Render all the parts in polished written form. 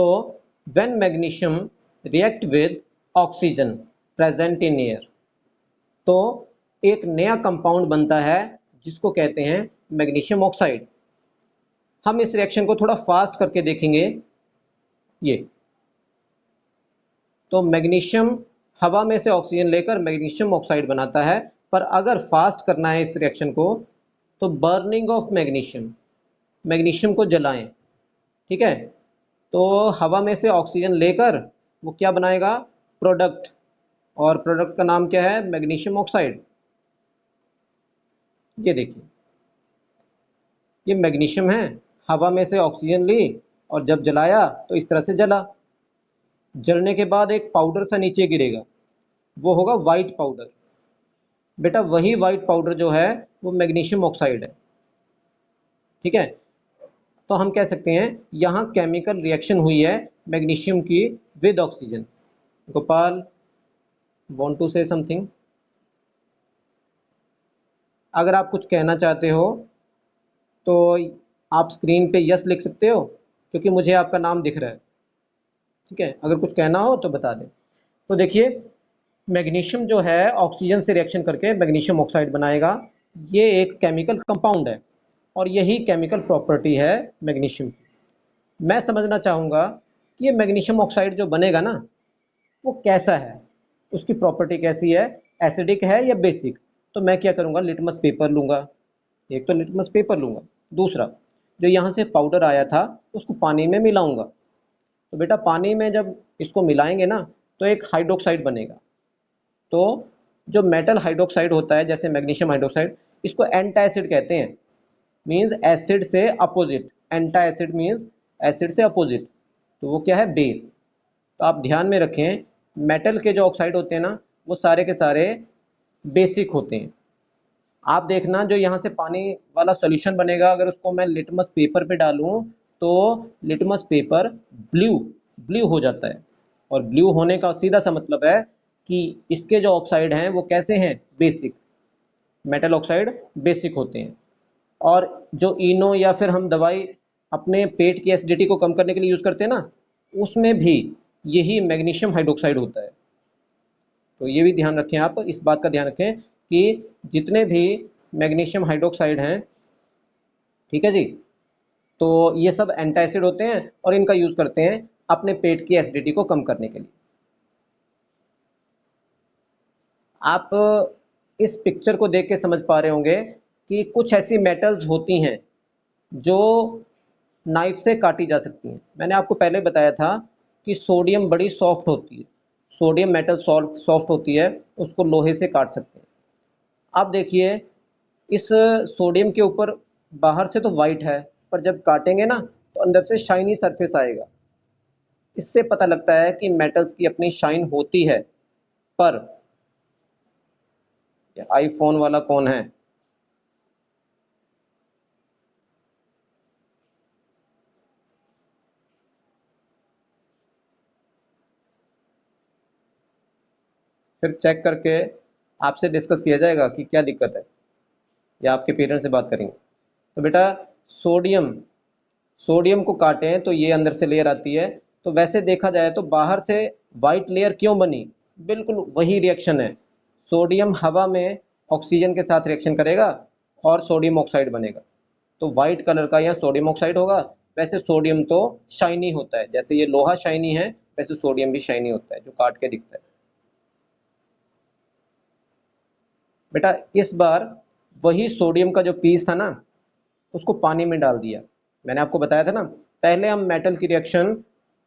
So when magnesium react with oxygen present in air, तो एक नया कंपाउंड बनता है जिसको कहते हैं मैग्नीशियम ऑक्साइड। हम इस रिएक्शन को थोड़ा फास्ट करके देखेंगे। ये तो मैग्नीशियम हवा में से ऑक्सीजन लेकर मैग्नीशियम ऑक्साइड बनाता है, पर अगर फास्ट करना है इस रिएक्शन को तो बर्निंग ऑफ मैग्नीशियम, मैग्नीशियम को जलाएं। ठीक है, तो हवा में से ऑक्सीजन लेकर वो क्या बनाएगा, प्रोडक्ट, और प्रोडक्ट का नाम क्या है, मैग्नीशियम ऑक्साइड। ये देखिए, ये मैग्नीशियम है, हवा में से ऑक्सीजन ली और जब जलाया तो इस तरह से जला। जलने के बाद एक पाउडर सा नीचे गिरेगा, वो होगा वाइट पाउडर। बेटा वही वाइट पाउडर जो है वो मैग्नीशियम ऑक्साइड है। ठीक है, तो हम कह सकते हैं यहाँ केमिकल रिएक्शन हुई है मैग्नीशियम की with oxygen. Gopal want to say something? अगर आप कुछ कहना चाहते हो तो आप स्क्रीन पे यस लिख सकते हो, क्योंकि मुझे आपका नाम दिख रहा है। ठीक है, अगर कुछ कहना हो तो बता दें। तो देखिए, मैग्नीशियम जो है ऑक्सीजन से रिएक्शन करके मैग्नीशियम ऑक्साइड बनाएगा। ये एक केमिकल कंपाउंड है और यही केमिकल प्रॉपर्टी है मैग्नीशियम की। मैं समझना चाहूँगा कि ये मैग्नीशियम ऑक्साइड जो बनेगा ना वो कैसा है, उसकी प्रॉपर्टी कैसी है, एसिडिक है या बेसिक। तो मैं क्या करूँगा, लिटमस पेपर लूँगा। एक तो लिटमस पेपर लूँगा, दूसरा जो यहाँ से पाउडर आया था उसको पानी में मिलाऊँगा। तो बेटा पानी में जब इसको मिलाएंगे ना तो एक हाइड्रोक्साइड बनेगा। तो जो मेटल हाइड्रोक्साइड होता है जैसे मैग्नीशियम हाइड्रोक्साइड, इसको एंटा एसिड कहते हैं। मीन्स एसिड से अपोजिट, एंटा एसिड मीन्स एसिड से अपोजिट, तो वो क्या है, बेस। तो आप ध्यान में रखें, मेटल के जो ऑक्साइड होते हैं ना वो सारे के सारे बेसिक होते हैं। आप देखना जो यहाँ से पानी वाला सॉल्यूशन बनेगा, अगर उसको मैं लिटमस पेपर पे डालूं तो लिटमस पेपर ब्लू ब्लू हो जाता है। और ब्लू होने का सीधा सा मतलब है कि इसके जो ऑक्साइड हैं वो कैसे हैं, बेसिक। मेटल ऑक्साइड बेसिक होते हैं। और जो इनो या फिर हम दवाई अपने पेट की एसिडिटी को कम करने के लिए यूज़ करते हैं ना, उसमें भी यही मैग्नीशियम हाइड्रोक्साइड होता है। तो ये भी ध्यान रखें, आप इस बात का ध्यान रखें कि जितने भी मैग्नीशियम हाइड्रोक्साइड हैं, ठीक है जी, तो ये सब एंटासिड होते हैं और इनका यूज़ करते हैं अपने पेट की एसिडिटी को कम करने के लिए। आप इस पिक्चर को देख के समझ पा रहे होंगे कि कुछ ऐसी मेटल्स होती हैं जो नाइफ से काटी जा सकती हैं। मैंने आपको पहले बताया था कि सोडियम बड़ी सॉफ्ट होती है, सोडियम मेटल सॉफ्ट होती है, उसको लोहे से काट सकते हैं। आप देखिए, इस सोडियम के ऊपर बाहर से तो वाइट है, पर जब काटेंगे ना तो अंदर से शाइनी सरफेस आएगा। इससे पता लगता है कि मेटल्स की अपनी शाइन होती है। पर आईफोन वाला कौन है? फिर चेक करके आपसे डिस्कस किया जाएगा कि क्या दिक्कत है, या आपके पेरेंट्स से बात करेंगे। तो बेटा सोडियम सोडियम को काटें तो ये अंदर से लेयर आती है। तो वैसे देखा जाए तो बाहर से वाइट लेयर क्यों बनी, बिल्कुल वही रिएक्शन है। सोडियम हवा में ऑक्सीजन के साथ रिएक्शन करेगा और सोडियम ऑक्साइड बनेगा, तो वाइट कलर का यहाँ सोडियम ऑक्साइड होगा। वैसे सोडियम तो शाइनी होता है, जैसे ये लोहा शाइनी है वैसे सोडियम भी शाइनी होता है जो काट के दिखता है। बेटा इस बार वही सोडियम का जो पीस था ना उसको पानी में डाल दिया। मैंने आपको बताया था ना, पहले हम मेटल की रिएक्शन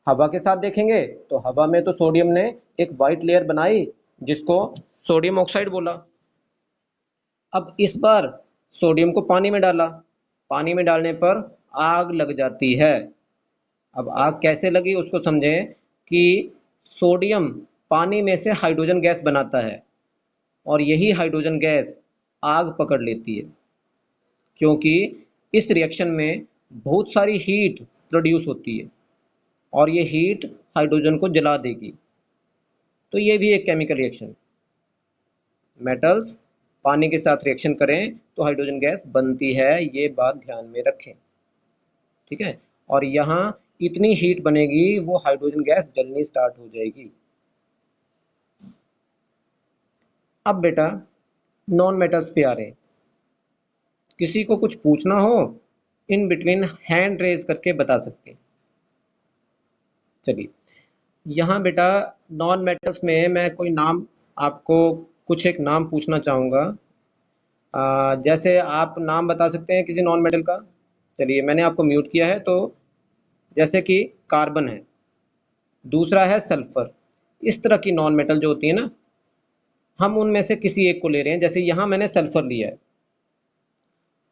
हवा के साथ देखेंगे, तो हवा में तो सोडियम ने एक वाइट लेयर बनाई जिसको सोडियम ऑक्साइड बोला। अब इस बार सोडियम को पानी में डाला, पानी में डालने पर आग लग जाती है। अब आग कैसे लगी उसको समझें कि सोडियम पानी में से हाइड्रोजन गैस बनाता है और यही हाइड्रोजन गैस आग पकड़ लेती है, क्योंकि इस रिएक्शन में बहुत सारी हीट प्रोड्यूस होती है और ये हीट हाइड्रोजन को जला देगी। तो ये भी एक केमिकल रिएक्शन है। मेटल्स पानी के साथ रिएक्शन करें तो हाइड्रोजन गैस बनती है, ये बात ध्यान में रखें। ठीक है, और यहाँ इतनी हीट बनेगी वो हाइड्रोजन गैस जलनी स्टार्ट हो जाएगी। अब बेटा नॉन मेटल्स पे आ रहे हैं। किसी को कुछ पूछना हो इन बिटवीन हैंड रेज करके बता सकते हैं। चलिए यहाँ बेटा नॉन मेटल्स में मैं कोई नाम आपको कुछ एक नाम पूछना चाहूँगा। जैसे आप नाम बता सकते हैं किसी नॉन मेटल का। चलिए मैंने आपको म्यूट किया है, तो जैसे कि कार्बन है, दूसरा है सल्फर। इस तरह की नॉन मेटल जो होती है ना, हम उनमें से किसी एक को ले रहे हैं। जैसे यहाँ मैंने सल्फर लिया है,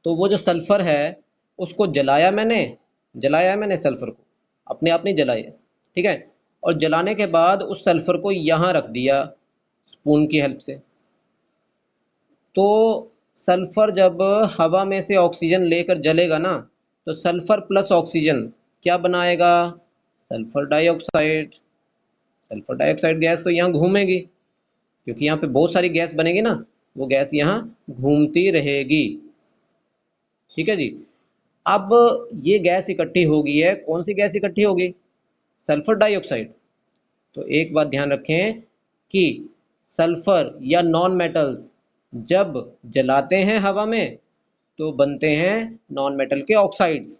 तो वो जो सल्फर है उसको जलाया है मैंने सल्फर को, अपने आप नहीं जलाया, ठीक है। और जलाने के बाद उस सल्फर को यहाँ रख दिया स्पून की हेल्प से। तो सल्फर जब हवा में से ऑक्सीजन लेकर जलेगा ना, तो सल्फर प्लस ऑक्सीजन क्या बनाएगा? Sulphur dioxide. Sulphur dioxide gas तो यहाँ घूमेगी, क्योंकि यहाँ पे बहुत सारी गैस बनेगी ना, वो गैस यहाँ घूमती रहेगी। ठीक है जी। अब ये गैस इकट्ठी हो गई है, कौन सी गैस इकट्ठी होगी? Sulphur dioxide. तो एक बात ध्यान रखें कि सल्फर या नॉन मेटल्स जब जलाते हैं हवा में तो बनते हैं नॉन मेटल के ऑक्साइड्स।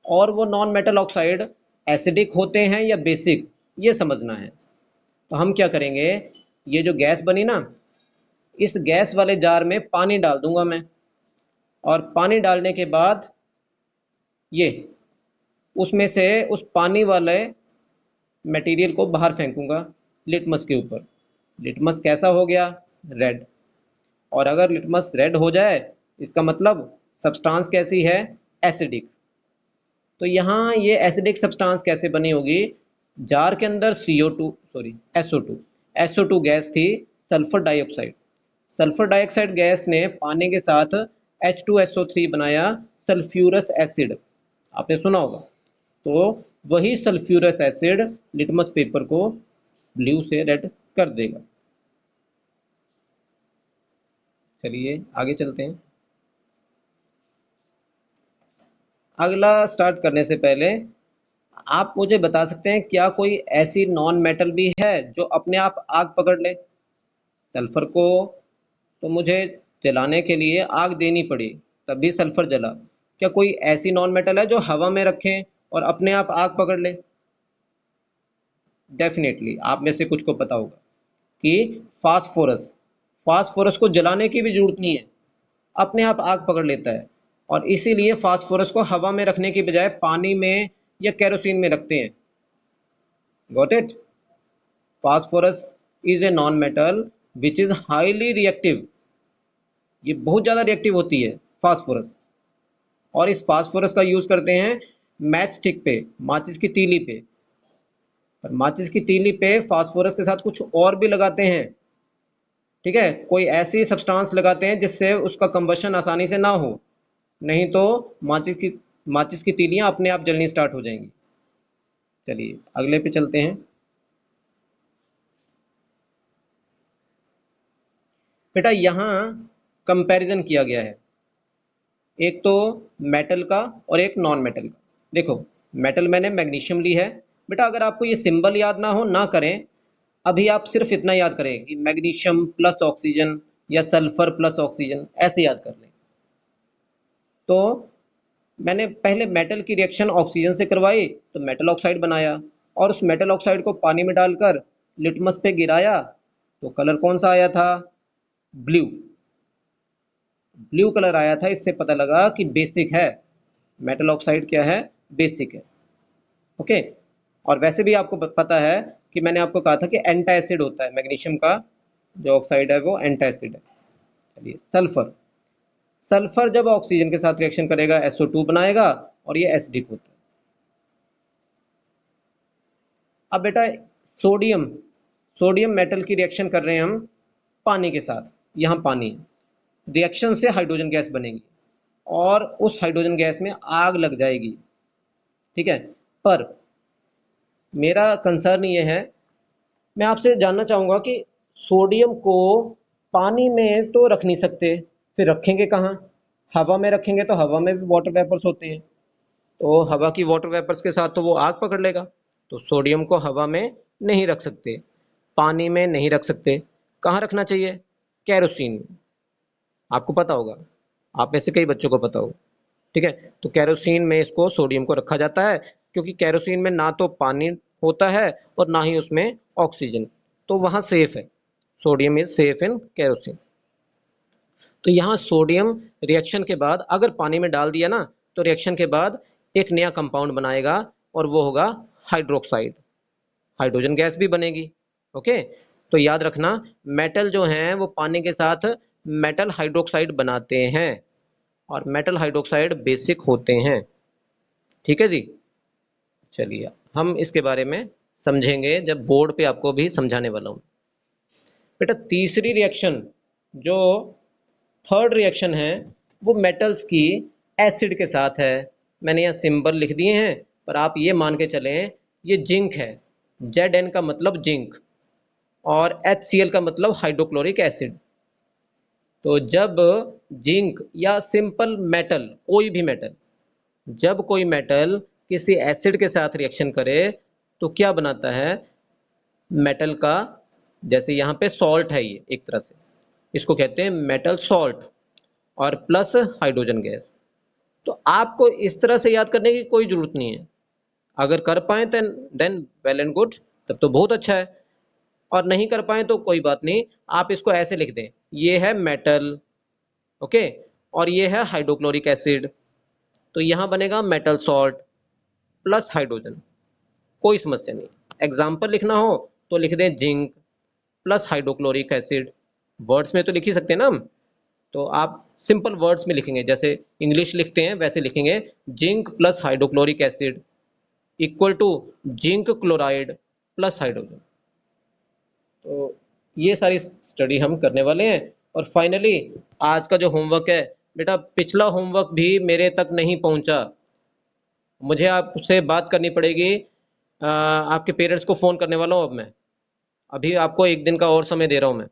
और वो नॉन मेटल ऑक्साइड एसिडिक होते हैं या बेसिक, ये समझना है। तो हम क्या करेंगे, ये जो गैस बनी ना, इस गैस वाले जार में पानी डाल दूंगा मैं, और पानी डालने के बाद ये उसमें से उस पानी वाले मटेरियल को बाहर फेंकूंगा लिटमस के ऊपर। लिटमस कैसा हो गया? रेड। और अगर लिटमस रेड हो जाए इसका मतलब सब्सटेंस कैसी है? एसिडिक। तो यहाँ ये एसिडिक सब्सटेंस कैसे बनी होगी? जार के अंदर SO2 गैस थी, sulphur dioxide. Sulphur dioxide gas ने पानी के साथ H2SO3 बनाया, सल्फ्यूरस एसिड। आपने सुना होगा। तो वही सल्फ्यूरस एसिड लिटमस पेपर को ब्लू से रेड कर देगा। चलिए आगे चलते हैं। अगला स्टार्ट करने से पहले आप मुझे बता सकते हैं क्या कोई ऐसी नॉन मेटल भी है जो अपने आप आग पकड़ ले? सल्फर को तो मुझे जलाने के लिए आग देनी पड़ी, तभी सल्फर जला। क्या कोई ऐसी नॉन मेटल है जो हवा में रखें और अपने आप आग पकड़ ले? डेफिनेटली आप में से कुछ को पता होगा कि फास्फोरस। फास्फोरस को जलाने की भी जरूरत नहीं है, अपने आप आग पकड़ लेता है। और इसीलिए फास्फोरस को हवा में रखने की बजाय पानी में या केरोसिन में रखते हैं। Got it? Phosphorus is a non metal which is highly reactive. ये बहुत ज़्यादा रिएक्टिव होती है फास्फोरस। और इस फास्फोरस का यूज़ करते हैं मैच स्टिक पे, माचिस की तीली पे। और माचिस की तीली पे फास्फोरस के साथ कुछ और भी लगाते हैं, ठीक है। कोई ऐसी सब्सटेंस लगाते हैं जिससे उसका कंबशन आसानी से ना हो, नहीं तो माचिस की तीलियां अपने आप जलनी स्टार्ट हो जाएंगी। चलिए अगले पे चलते हैं। बेटा यहाँ कंपैरिजन किया गया है, एक तो मेटल का और एक नॉन मेटल का। देखो मेटल मैंने मैग्नीशियम ली है। बेटा अगर आपको ये सिंबल याद ना हो ना करें, अभी आप सिर्फ इतना याद करें कि मैग्नीशियम प्लस ऑक्सीजन या सल्फर प्लस ऑक्सीजन, ऐसे याद कर लें। तो मैंने पहले मेटल की रिएक्शन ऑक्सीजन से करवाई तो मेटल ऑक्साइड बनाया, और उस मेटल ऑक्साइड को पानी में डालकर लिटमस पे गिराया तो कलर कौन सा आया था? ब्लू। ब्लू कलर आया था। इससे पता लगा कि बेसिक है, मेटल ऑक्साइड क्या है? बेसिक है। ओके। और वैसे भी आपको पता है कि मैंने आपको कहा था कि एंटासिड होता है मैग्नीशियम का जो ऑक्साइड है, वो एंटासिड है। चलिए सल्फर। सल्फर जब ऑक्सीजन के साथ रिएक्शन करेगा SO2 बनाएगा और ये एसिडिक होता है। अब बेटा सोडियम, सोडियम मेटल की रिएक्शन कर रहे हैं हम पानी के साथ। यहाँ पानी है, रिएक्शन से हाइड्रोजन गैस बनेगी और उस हाइड्रोजन गैस में आग लग जाएगी, ठीक है। पर मेरा कंसर्न ये है, मैं आपसे जानना चाहूँगा कि सोडियम को पानी में तो रख नहीं सकते, फिर रखेंगे कहाँ? हवा में रखेंगे तो हवा में भी वाटर वेपर्स होते हैं। तो हवा की वाटर वेपर्स के साथ तो वो आग पकड़ लेगा। तो सोडियम को हवा में नहीं रख सकते, पानी में नहीं रख सकते, कहाँ रखना चाहिए? केरोसिन में। आपको पता होगा, आप में से कई बच्चों को पता होगा। ठीक है, तो केरोसिन में इसको सोडियम को रखा जाता है, क्योंकि केरोसिन में ना तो पानी होता है और ना ही उसमें ऑक्सीजन, तो वहाँ सेफ है। Sodium is safe in kerosene. तो यहाँ सोडियम रिएक्शन के बाद अगर पानी में डाल दिया ना, तो रिएक्शन के बाद एक नया कंपाउंड बनाएगा और वो होगा हाइड्रोक्साइड। हाइड्रोजन गैस भी बनेगी। ओके, तो याद रखना, मेटल जो हैं वो पानी के साथ मेटल हाइड्रोक्साइड बनाते हैं, और मेटल हाइड्रोक्साइड बेसिक होते हैं। ठीक है जी। चलिए हम इसके बारे में समझेंगे जब बोर्ड पे आपको भी समझाने वाला हूँ। बेटा तीसरी रिएक्शन, जो थर्ड रिएक्शन है, वो मेटल्स की एसिड के साथ है। मैंने यहाँ सिंबल लिख दिए हैं, पर आप ये मान के चलें ये जिंक है। Zn का मतलब जिंक, और HCl का मतलब हाइड्रोक्लोरिक एसिड। तो जब जिंक या सिंपल मेटल, कोई भी मेटल, जब कोई मेटल किसी एसिड के साथ रिएक्शन करे तो क्या बनाता है? मेटल का, जैसे यहाँ पे सॉल्ट है, ये एक तरह से इसको कहते हैं मेटल सॉल्ट, और प्लस हाइड्रोजन गैस। तो आपको इस तरह से याद करने की कोई जरूरत नहीं है। अगर कर पाए देन वेल एंड गुड, तब तो बहुत अच्छा है। और नहीं कर पाए तो कोई बात नहीं, आप इसको ऐसे लिख दें, ये है मेटल, ओके, और ये है हाइड्रोक्लोरिक एसिड। तो यहाँ बनेगा मेटल सॉल्ट प्लस हाइड्रोजन, कोई समस्या नहीं। एग्जाम्पल लिखना हो तो लिख दें zinc plus hydrochloric acid. Words में तो लिख ही सकते हैं ना हम, तो आप सिंपल वर्ड्स में लिखेंगे, जैसे इंग्लिश लिखते हैं वैसे लिखेंगे, zinc plus hydrochloric acid equal to zinc chloride plus hydrogen. तो ये सारी स्टडी हम करने वाले हैं। और फाइनली आज का जो होमवर्क है, बेटा पिछला होमवर्क भी मेरे तक नहीं पहुंचा, मुझे आपसे बात करनी पड़ेगी। आपके पेरेंट्स को फ़ोन करने वाला हूँ अब मैं। अभी आपको एक दिन का और समय दे रहा हूँ मैं।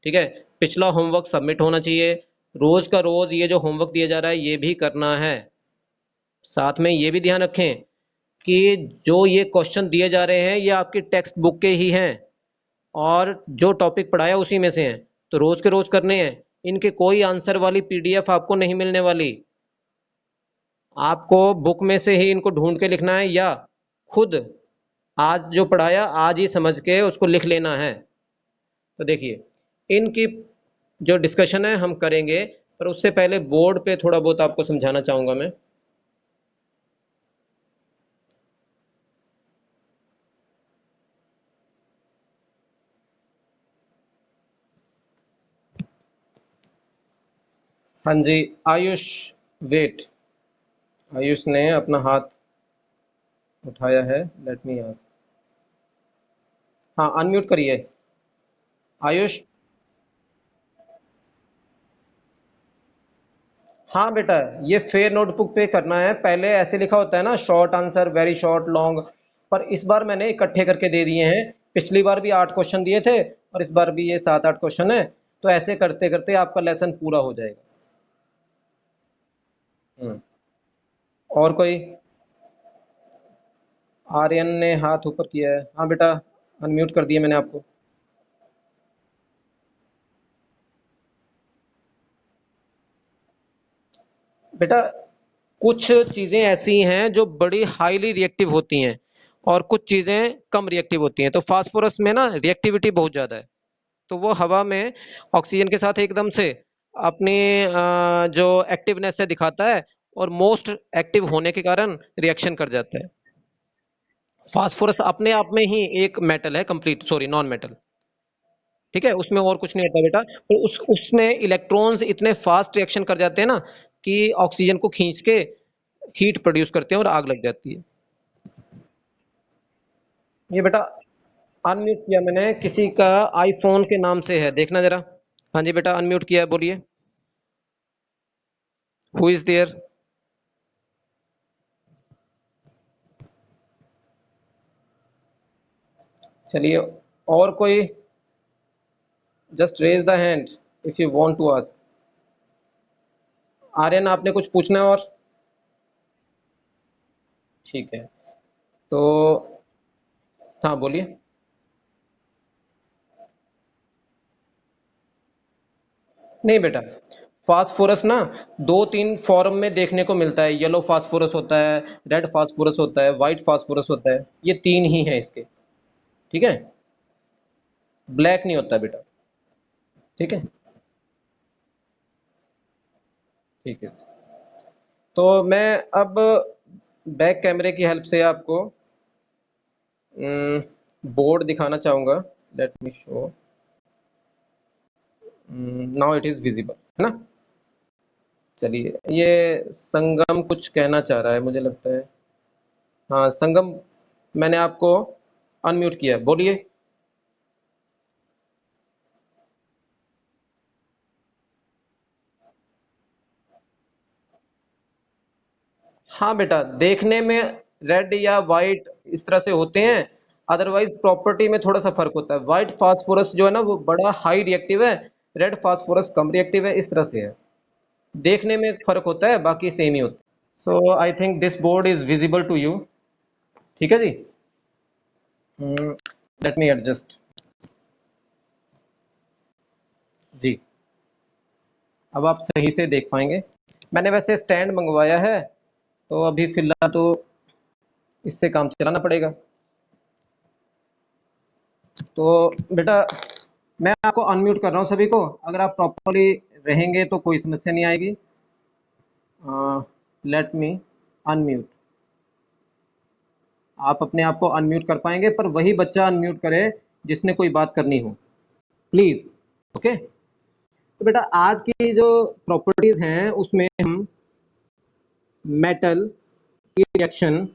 ठीक है, पिछला होमवर्क सबमिट होना चाहिए। रोज़ का रोज़ ये जो होमवर्क दिया जा रहा है ये भी करना है। साथ में ये भी ध्यान रखें कि जो ये क्वेश्चन दिए जा रहे हैं ये आपकी टेक्स्ट बुक के ही हैं, और जो टॉपिक पढ़ाया उसी में से हैं, तो रोज़ के रोज़ करने हैं। इनके कोई आंसर वाली पीडीएफ आपको नहीं मिलने वाली। आपको बुक में से ही इनको ढूंढ के लिखना है, या खुद आज जो पढ़ाया आज ही समझ के उसको लिख लेना है। तो देखिए, इनकी जो डिस्कशन है हम करेंगे, पर उससे पहले बोर्ड पे थोड़ा बहुत आपको समझाना चाहूँगा मैं। हाँ जी, आयुष, वेट। आयुष ने अपना हाथ उठाया है, लेट मी आस्क। हाँ, अनम्यूट करिए आयुष। हाँ बेटा, ये फेयर नोटबुक पे करना है। पहले ऐसे लिखा होता है ना, short answer, very short, long, पर इस बार मैंने इकट्ठे करके दे दिए हैं। पिछली बार भी 8 क्वेश्चन दिए थे, और इस बार भी ये 7-8 क्वेश्चन है। तो ऐसे करते करते आपका लेसन पूरा हो जाएगा। हम्म। और कोई? आर्यन ने हाथ ऊपर किया है। हाँ बेटा, अनम्यूट कर दिया मैंने आपको। बेटा कुछ चीज़ें ऐसी हैं जो बड़ी हाईली रिएक्टिव होती हैं, और कुछ चीज़ें कम रिएक्टिव होती हैं। तो फास्फोरस में ना रिएक्टिविटी बहुत ज़्यादा है, तो वो हवा में ऑक्सीजन के साथ एकदम से अपनी जो एक्टिवनेस है दिखाता है, और मोस्ट एक्टिव होने के कारण रिएक्शन कर जाता है। फास्फोरस अपने आप में ही एक मेटल है, कंप्लीट, सॉरी, नॉन मेटल। ठीक है, उसमें और कुछ नहीं होता बेटा। तो उसमें इलेक्ट्रॉन्स इतने फास्ट रिएक्शन कर जाते हैं ना, कि ऑक्सीजन को खींच के हीट प्रोड्यूस करते हैं और आग लग जाती है। ये बेटा अनम्यूट किया मैंने, किसी का आईफोन के नाम से है, देखना जरा। हाँ जी बेटा, अनम्यूट किया है, बोलिए। Who is there? चलिए, और कोई? Just raise the hand if you want to ask. Aryan, आपने कुछ पूछना है और? ठीक है। तो हाँ बोलिए। नहीं बेटा, फास्फोरस ना दो तीन फॉर्म में देखने को मिलता है। येलो फास्फोरस होता है, रेड फास्फोरस होता है, वाइट फास्फोरस होता है। ये तीन ही हैं इसके। ठीक है, ब्लैक नहीं होता बेटा। ठीक है। ठीक है। तो मैं अब बैक कैमरे की हेल्प से आपको बोर्ड दिखाना चाहूँगा। Let me show. Now it is visible, है ना। चलिए, ये संगम कुछ कहना चाह रहा है मुझे लगता है। हाँ संगम, मैंने आपको अनम्यूट किया है, बोलिए। हाँ बेटा, देखने में रेड या वाइट इस तरह से होते हैं। अदरवाइज प्रॉपर्टी में थोड़ा सा फर्क होता है। वाइट फास्फोरस जो है ना वो बड़ा हाई रिएक्टिव है, रेड फास्फोरस कम रिएक्टिव है, इस तरह से है। देखने में फर्क होता है, बाकी सेम ही होता है। So I think this board is visible to you. ठीक है जी। Let me adjust. जी, अब आप सही से देख पाएंगे। मैंने वैसे स्टैंड मंगवाया है, तो अभी फिलहाल तो इससे काम चलाना पड़ेगा। तो बेटा, मैं आपको अनम्यूट कर रहा हूँ सभी को। अगर आप प्रॉपरली रहेंगे तो कोई समस्या नहीं आएगी। Let me unmute. आप अपने आप को अनम्यूट कर पाएंगे, पर वही बच्चा अनम्यूट करे जिसने कोई बात करनी हो, प्लीज। ओके। तो बेटा, आज की जो प्रॉपर्टीज हैं उसमें हम मेटल की रिएक्शन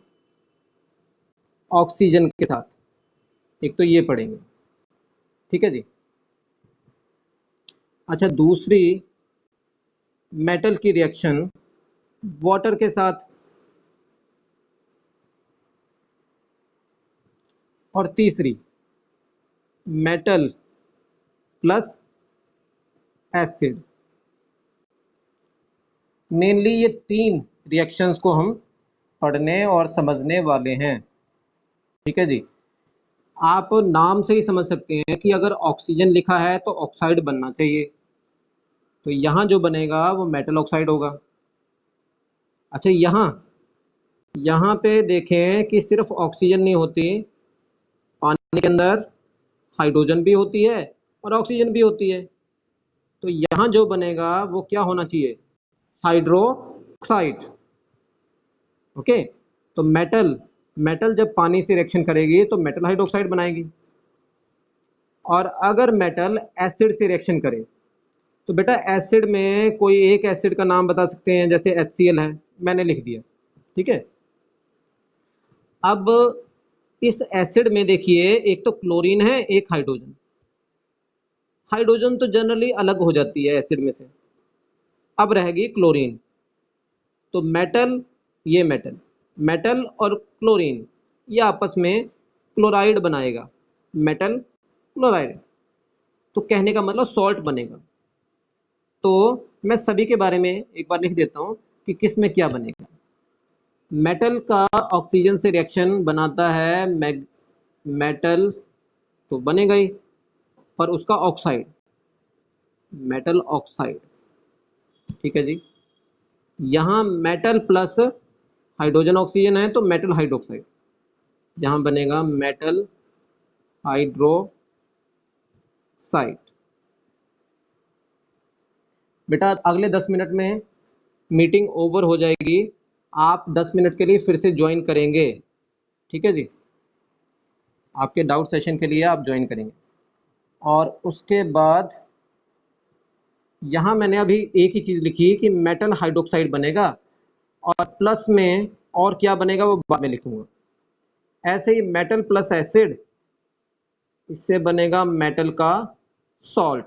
ऑक्सीजन के साथ, एक तो ये पढ़ेंगे। ठीक है जी। अच्छा, दूसरी मेटल की रिएक्शन वाटर के साथ, और तीसरी मेटल प्लस एसिड। मेनली ये तीन रिएक्शंस को हम पढ़ने और समझने वाले हैं। ठीक है जी। आप नाम से ही समझ सकते हैं कि अगर ऑक्सीजन लिखा है तो ऑक्साइड बनना चाहिए। तो यहाँ जो बनेगा वो मेटल ऑक्साइड होगा। अच्छा, यहाँ यहाँ पे देखें कि सिर्फ ऑक्सीजन नहीं होती, पानी के अंदर हाइड्रोजन भी होती है और ऑक्सीजन भी होती है। तो यहाँ जो बनेगा वो क्या होना चाहिए? हाइड्रोक्साइड। ओके। तो मेटल मेटल जब पानी से रिएक्शन करेगी तो मेटल हाइड्रोक्साइड बनाएगी। और अगर मेटल एसिड से रिएक्शन करे तो बेटा एसिड में कोई एक एसिड का नाम बता सकते हैं, जैसे HCl है, मैंने लिख दिया। ठीक है। अब इस एसिड में देखिए, एक तो क्लोरीन है, एक हाइड्रोजन। हाइड्रोजन तो जनरली अलग हो जाती है एसिड में से। अब रहेगी क्लोरीन। तो मेटल, ये मेटल, मेटल और क्लोरीन ये आपस में क्लोराइड बनाएगा, मेटल क्लोराइड। तो कहने का मतलब सॉल्ट बनेगा। तो मैं सभी के बारे में एक बार लिख देता हूँ कि किस में क्या बनेगा। मेटल का ऑक्सीजन से रिएक्शन बनाता है मेटल, तो बनेगा ही। पर उसका ऑक्साइड, मेटल ऑक्साइड। ठीक है जी। यहाँ मेटल प्लस हाइड्रोजन ऑक्सीजन है तो मेटल हाइड्रोक्साइड, यहाँ बनेगा मेटल हाइड्रोक्साइड। बेटा, अगले 10 मिनट में मीटिंग ओवर हो जाएगी। आप 10 मिनट के लिए फिर से ज्वाइन करेंगे। ठीक है जी। आपके डाउट सेशन के लिए आप ज्वाइन करेंगे। और उसके बाद यहाँ मैंने अभी एक ही चीज़ लिखी कि मेटल हाइड्रोक्साइड बनेगा, और प्लस में और क्या बनेगा वो बाद में लिखूंगा। ऐसे ही मेटल प्लस एसिड, इससे बनेगा मेटल का सॉल्ट।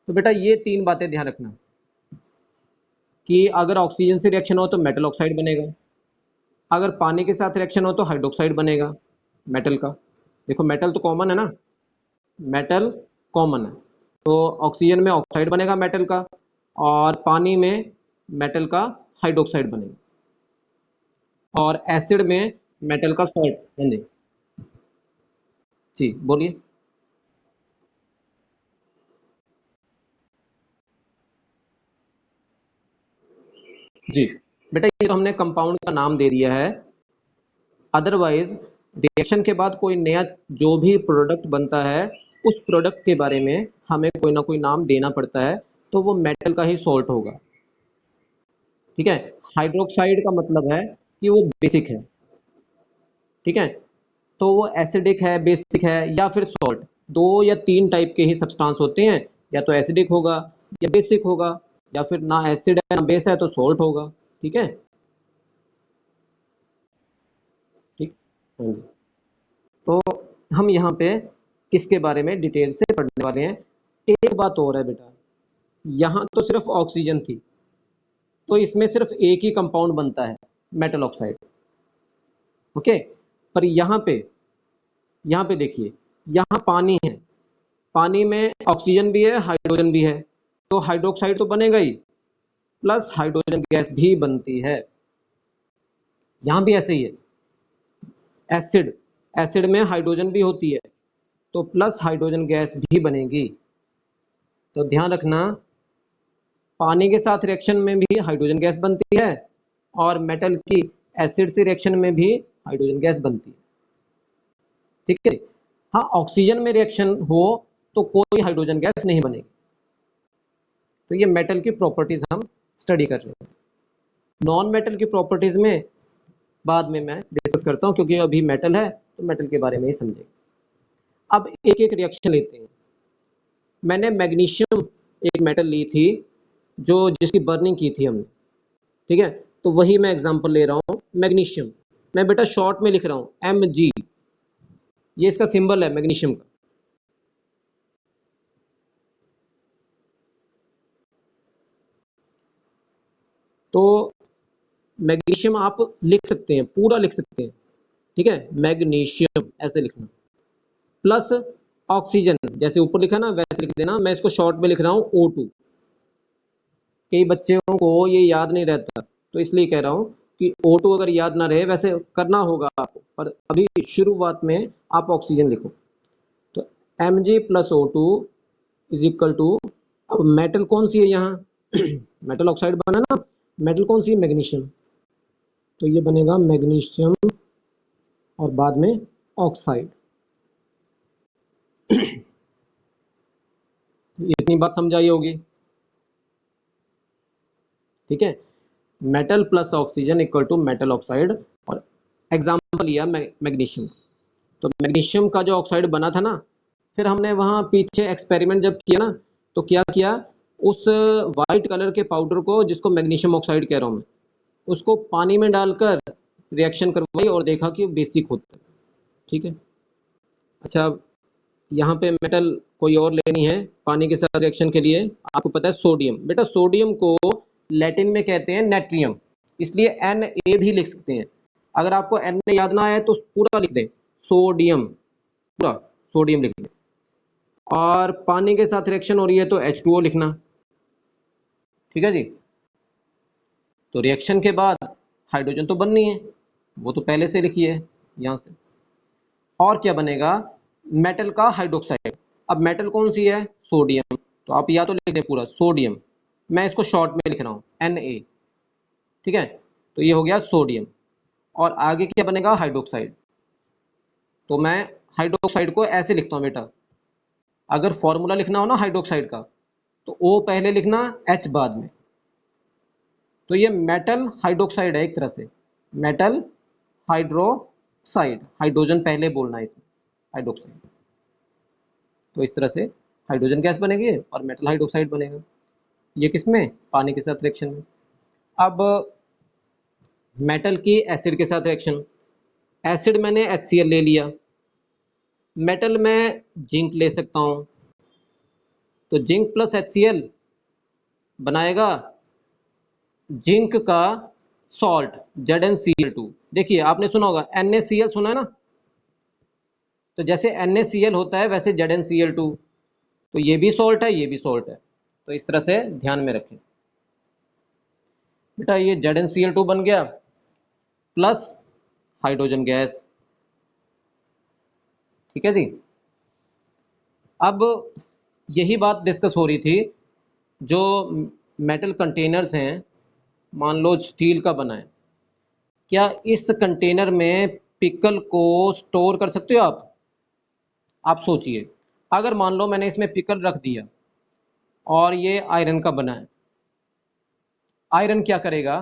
तो बेटा ये तीन बातें ध्यान रखना कि अगर ऑक्सीजन से रिएक्शन हो तो मेटल ऑक्साइड बनेगा, अगर पानी के साथ रिएक्शन हो तो हाइड्रोक्साइड बनेगा मेटल का। देखो मेटल तो कॉमन है ना, मेटल कॉमन है। तो ऑक्सीजन में ऑक्साइड बनेगा मेटल का, और पानी में मेटल का हाइड्रोक्साइड बनेगा। और एसिड में मेटल का सॉल्ट। हाँ जी, जी बोलिए। जी बेटा, ये तो हमने कंपाउंड का नाम दे दिया है। अदरवाइज रिएक्शन के बाद कोई नया जो भी प्रोडक्ट बनता है, उस प्रोडक्ट के बारे में हमें कोई ना कोई नाम देना पड़ता है, तो वो मेटल का ही सॉल्ट होगा। ठीक है। हाइड्रोक्साइड का मतलब है कि वो बेसिक है। ठीक है। तो वो एसिडिक है, बेसिक है, या फिर सॉल्ट, दो या तीन टाइप के ही सब्सटेंस होते हैं। या तो एसिडिक होगा या बेसिक होगा, या फिर ना एसिड है ना बेस है तो सॉल्ट होगा। ठीक है। ठीक। हाँ जी। तो हम यहाँ पे इसके बारे में डिटेल से पढ़ने वाले हैं। एक बात और है बेटा, यहाँ तो सिर्फ ऑक्सीजन थी, तो इसमें सिर्फ एक ही कंपाउंड बनता है, मेटल ऑक्साइड। ओके। पर यहाँ पे देखिए, यहाँ पानी है, पानी में ऑक्सीजन भी है, हाइड्रोजन भी है, तो हाइड्रोक्साइड तो बनेगा ही, प्लस हाइड्रोजन गैस भी बनती है। यहाँ भी ऐसे ही है। एसिड, एसिड में हाइड्रोजन भी होती है, तो प्लस हाइड्रोजन गैस भी बनेगी। तो ध्यान रखना, पानी के साथ रिएक्शन में भी हाइड्रोजन गैस बनती है, और मेटल की एसिड से रिएक्शन में भी हाइड्रोजन गैस बनती है। ठीक है। हाँ, ऑक्सीजन में रिएक्शन हो तो कोई हाइड्रोजन गैस नहीं बनेगी। तो ये मेटल की प्रॉपर्टीज हम स्टडी कर रहे हैं। नॉन मेटल की प्रॉपर्टीज में बाद में मैं डिस्कस करता हूँ, क्योंकि अभी मेटल है तो मेटल के बारे में ही समझेंगे। अब एक एक रिएक्शन लेते हैं। मैंने मैग्नीशियम एक मेटल ली थी, जो जिसकी बर्निंग की थी हमने। ठीक है। तो वही मैं एग्जांपल ले रहा हूँ, मैग्नीशियम। मैं बेटा शॉर्ट में लिख रहा हूँ Mg, ये इसका सिंबल है मैग्नीशियम का। तो मैग्नीशियम आप लिख सकते हैं, पूरा लिख सकते हैं। ठीक है, मैग्नीशियम ऐसे लिखना, प्लस ऑक्सीजन, जैसे ऊपर लिखा ना वैसे लिख देना। मैं इसको शॉर्ट में लिख रहा हूँ O2। कई बच्चों को ये याद नहीं रहता, तो इसलिए कह रहा हूँ कि O2 अगर याद ना रहे, वैसे करना होगा आपको, पर अभी शुरुआत में आप ऑक्सीजन लिखो। तो Mg plus O2 is equal to, अब मेटल कौन सी है यहाँ मेटल ऑक्साइड बना ना, मेटल कौन सी है, मैग्नीशियम। तो ये बनेगा मैग्नीशियम और बाद में ऑक्साइड। इतनी बात समझ आई होगी। ठीक है। Metal plus oxygen equal to metal oxide. और एग्जाम्पल लिया मैग्नीशियम। तो मैग्नीशियम का जो ऑक्साइड बना था ना, फिर हमने वहाँ पीछे एक्सपेरिमेंट जब किया ना, तो क्या किया, उस वाइट कलर के पाउडर को, जिसको मैग्नीशियम ऑक्साइड कह रहा हूँ मैं, उसको पानी में डालकर रिएक्शन करवाई और देखा कि बेसिक होता है। ठीक है। अच्छा, यहाँ पे मेटल कोई और लेनी है पानी के साथ रिएक्शन के लिए। आपको पता है सोडियम, बेटा सोडियम को लैटिन में कहते हैं नेट्रियम, इसलिए Na भी लिख सकते हैं। अगर आपको Na याद ना आए तो पूरा लिख दें, सोडियम, पूरा सोडियम लिख दें। और पानी के साथ रिएक्शन हो रही है तो H2O लिखना। ठीक है जी। तो रिएक्शन के बाद हाइड्रोजन तो बननी है, वो तो पहले से लिखी है यहाँ से। और क्या बनेगा, मेटल का हाइड्रोक्साइड। अब मेटल कौन सी है, सोडियम, तो आप या तो लिख दें पूरा सोडियम, मैं इसको शॉर्ट में लिख रहा हूँ Na। ठीक है। तो ये हो गया सोडियम। और आगे क्या बनेगा, हाइड्रोक्साइड। तो मैं हाइड्रोक्साइड को ऐसे लिखता हूँ बेटा, अगर फॉर्मूला लिखना हो ना हाइड्रोक्साइड का, तो O पहले लिखना, H बाद में। तो ये मेटल हाइड्रोक्साइड है एक तरह से, मेटल हाइड्रोक्साइड, हाइड्रोजन पहले बोलना है इसमें, हाइड्रोक्साइड। तो इस तरह से हाइड्रोजन गैस बनेगी और मेटल हाइड्रोक्साइड बनेगा। ये किसमें, पानी के साथ रिएक्शन में। अब मेटल की एसिड के साथ रिएक्शन, एसिड मैंने HCl ले लिया, मेटल में जिंक ले सकता हूँ, तो जिंक प्लस HCl बनाएगा जिंक का सॉल्ट ZnCl2। देखिए आपने सुना होगा NaCl, सुना है ना, तो जैसे NaCl होता है वैसे ZnCl2, तो ये भी सॉल्ट है, ये भी सॉल्ट है। तो इस तरह से ध्यान में रखें बेटा। ये ZnCl2 बन गया, प्लस हाइड्रोजन गैस। ठीक है जी। अब यही बात डिस्कस हो रही थी, जो मेटल कंटेनर्स हैं, मान लो स्टील का बना है, क्या इस कंटेनर में पिकल को स्टोर कर सकते हो आप सोचिए, अगर मान लो मैंने इसमें पिकल रख दिया और ये आयरन का बना है, आयरन क्या करेगा,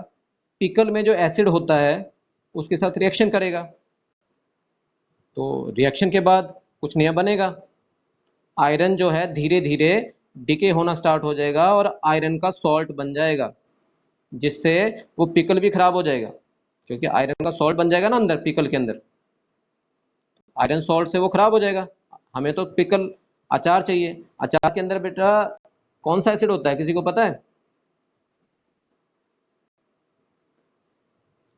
पिकल में जो एसिड होता है उसके साथ रिएक्शन करेगा, तो रिएक्शन के बाद कुछ नया बनेगा। आयरन जो है धीरे धीरे डिके होना स्टार्ट हो जाएगा और आयरन का सॉल्ट बन जाएगा, जिससे वो पिकल भी खराब हो जाएगा, क्योंकि आयरन का सॉल्ट बन जाएगा ना अंदर पिकल के अंदर, आयरन सॉल्ट से वो खराब हो जाएगा। हमें तो पिकल अचार चाहिए, अचार के अंदर बेटा कौन सा एसिड होता है, किसी को पता है?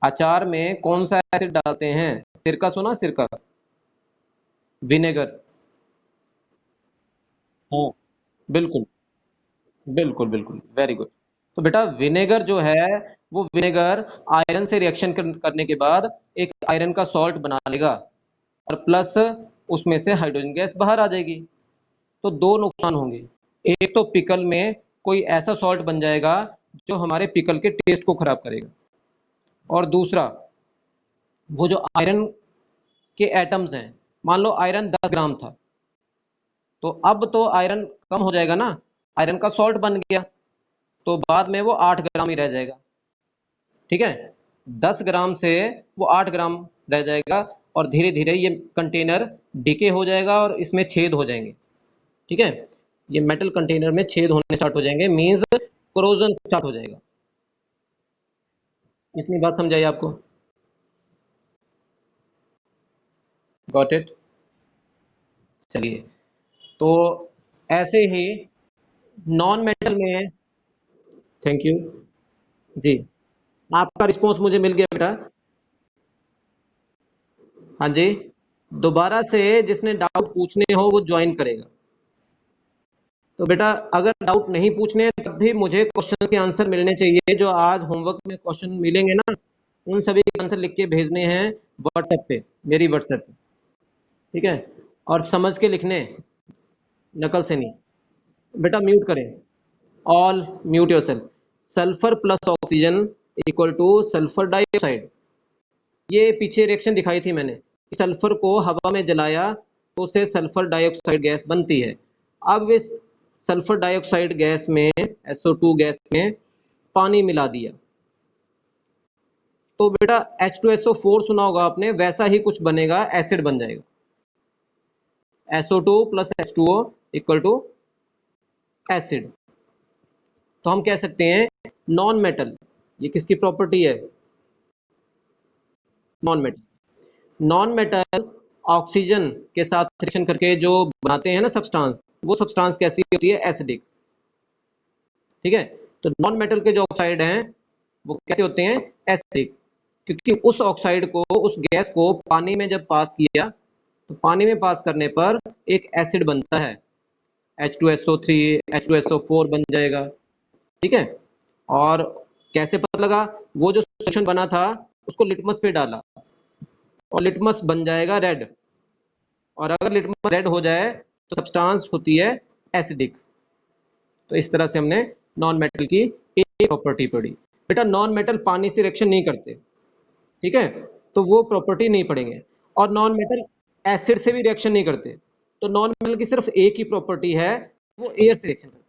अचार में कौन सा एसिड डालते हैं? सिरका सुना, सिरका, विनेगर। हाँ, बिल्कुल बिल्कुल बिल्कुल, वेरी गुड। तो बेटा विनेगर जो है, वो विनेगर आयरन से रिएक्शन करने के बाद एक आयरन का सॉल्ट बना लेगा और प्लस उसमें से हाइड्रोजन गैस बाहर आ जाएगी। तो दो नुकसान होंगे, एक तो पिकल में कोई ऐसा सॉल्ट बन जाएगा जो हमारे पिकल के टेस्ट को खराब करेगा, और दूसरा वो जो आयरन के एटम्स हैं, मान लो आयरन 10 ग्राम था, तो अब तो आयरन कम हो जाएगा ना, आयरन का सॉल्ट बन गया, तो बाद में वो 8 ग्राम ही रह जाएगा। ठीक है, 10 ग्राम से वो 8 ग्राम रह जाएगा, और धीरे धीरे ये कंटेनर डिके हो जाएगा और इसमें छेद हो जाएंगे। ठीक है, ये मेटल कंटेनर में छेद होने स्टार्ट हो जाएंगे, मींस कोरोजन स्टार्ट हो जाएगा। इतनी बात समझाई आपको? Got it? चलिए, तो ऐसे ही नॉन मेटल में, थैंक यू जी, आपका रिस्पॉन्स मुझे मिल गया बेटा। हाँ जी, दोबारा से जिसने डाउट पूछने हो वो ज्वाइन करेगा। तो बेटा अगर डाउट नहीं पूछने हैं तब भी मुझे क्वेश्चन के आंसर मिलने चाहिए, जो आज होमवर्क में क्वेश्चन मिलेंगे ना, उन सभी के आंसर लिख के भेजने हैं व्हाट्सएप पे, मेरी व्हाट्सएप पे। ठीक है, और समझ के लिखने, नकल से नहीं। बेटा म्यूट करें, all mute yourself. Sulphur plus oxygen equal two sulphur dioxide. ये पीछे रिएक्शन दिखाई थी मैंने, सल्फर को हवा में जलाया तो उससे सल्फर डाइऑक्साइड गैस बनती है। अब इस सल्फर डाइऑक्साइड गैस में, SO2 गैस में पानी मिला दिया, तो बेटा H2SO4 सुना होगा आपने, वैसा ही कुछ बनेगा, एसिड बन जाएगा। SO2 plus H2O equal to acid. तो हम कह सकते हैं नॉन मेटल, ये किसकी प्रॉपर्टी है? Non metal. Non metal oxygen के साथ रिएक्शन करके जो बनाते हैं ना सब्सटेंस, वो सब्सटेंस कैसी होती है? एसिडिक। ठीक है, तो नॉन मेटल के जो ऑक्साइड हैं वो कैसे होते हैं? एसिडिक, क्योंकि उस ऑक्साइड को, उस गैस को पानी में जब पास किया, तो पानी में पास करने पर एक एसिड बनता है, H2SO3 H2SO4 बन जाएगा। ठीक है, और कैसे पता लगा? वो जो सॉल्यूशन बना था उसको लिटमस पे डाला और लिटमस बन जाएगा रेड, और अगर लिटमस रेड हो जाए तो सब्सटेंस होती है एसिडिक। तो इस तरह से हमने नॉन मेटल की एक प्रॉपर्टी पढ़ी। बेटा नॉन मेटल पानी से रिएक्शन नहीं करते, ठीक है, तो वो प्रॉपर्टी नहीं पढ़ेंगे। और नॉन मेटल एसिड से भी रिएक्शन नहीं करते, तो नॉन मेटल की सिर्फ एक ही प्रॉपर्टी है, वो एयर से रिएक्शन करते हैं।